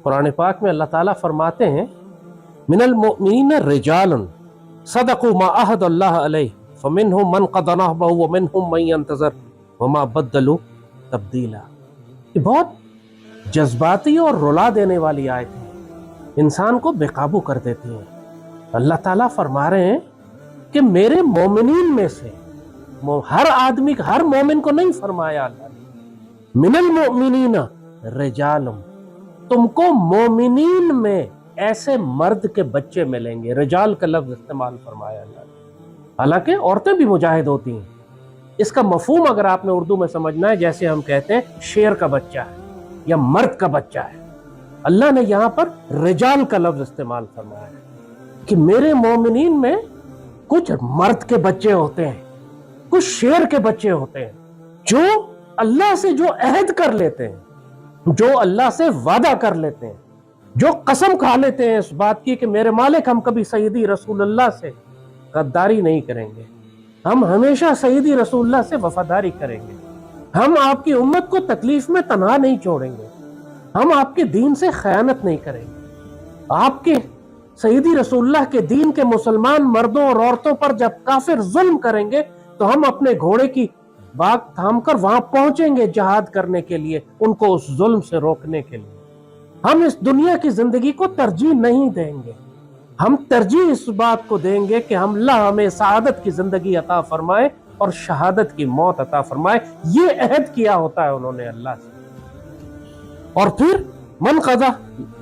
قرآن پاک میں اللہ تعالیٰ فرماتے ہیں من المؤمنین رجال صدقوا ما عہد اللہ علیہ فمنہم من قضى نحبہ ومنہم من ينتظر وما بدلوا تبدیلا۔ یہ بہت جذباتی اور رلا دینے والی آیت ہے، انسان کو بے قابو کر دیتی ہیں۔ اللہ تعالیٰ فرما رہے ہیں کہ میرے مومنین میں سے، ہر آدمی ہر مومن کو نہیں فرمایا اللہ نے، من المؤمنین رجال، تم کو مومنین میں ایسے مرد کے بچے ملیں گے۔ رجال کا لفظ استعمال فرمایا اللہ نے، حالانکہ عورتیں بھی مجاہد ہوتی ہیں۔ اس کا مفہوم اگر آپ نے اردو میں سمجھنا ہے، جیسے ہم کہتے ہیں شیر کا بچہ ہے یا مرد کا بچہ ہے، اللہ نے یہاں پر رجال کا لفظ استعمال فرمایا ہے کہ میرے مومنین میں کچھ مرد کے بچے ہوتے ہیں، کچھ شیر کے بچے ہوتے ہیں، جو اللہ سے جو عہد کر لیتے ہیں، جو اللہ سے وعدہ کر لیتے ہیں، جو قسم کھا لیتے ہیں اس بات کی کہ میرے مالک ہم کبھی سیدی رسول اللہ سے غداری نہیں کریں گے، ہم ہمیشہ سیدی رسول اللہ سے وفاداری کریں گے، ہم آپ کی امت کو تکلیف میں تنہا نہیں چھوڑیں گے، ہم آپ کے دین سے خیانت نہیں کریں گے۔ آپ کے سیدی رسول اللہ کے دین کے مسلمان مردوں اور عورتوں پر جب کافر ظلم کریں گے تو ہم اپنے گھوڑے کی باگ تھام کر وہاں پہنچیں گے جہاد کرنے کے لیے، ان کو اس ظلم سے روکنے کے لیے۔ ہم اس دنیا کی زندگی کو ترجیح نہیں دیں گے، ہم ترجیح اس بات کو دیں گے کہ اللہ ہمیں سعادت کی زندگی عطا فرمائے اور شہادت کی موت عطا فرمائے۔ یہ عہد کیا ہوتا ہے انہوں نے اللہ سے۔ اور پھر من قضا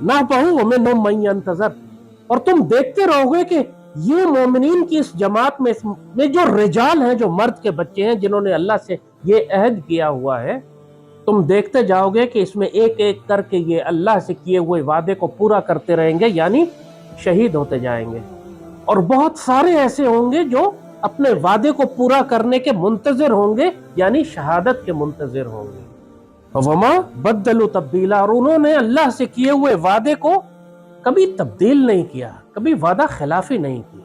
نحبہ ومنہم من ينتظر، اور تم دیکھتے رہو گے کہ یہ مومنین کی اس جماعت میں جو رجال ہیں، جو مرد کے بچے ہیں جنہوں نے اللہ سے یہ عہد کیا ہوا ہے، تم دیکھتے جاؤ گے کہ اس میں ایک ایک کر کے یہ اللہ سے کیے ہوئے وعدے کو پورا کرتے رہیں گے، یعنی شہید ہوتے جائیں گے۔ اور بہت سارے ایسے ہوں گے جو اپنے وعدے کو پورا کرنے کے منتظر ہوں گے، یعنی شہادت کے منتظر ہوں گے۔ وما بدلوا تبدیلا، اور انہوں نے اللہ سے کیے ہوئے وعدے کو کبھی تبدیل نہیں کیا، کبھی وعدہ خلافی نہیں کیا۔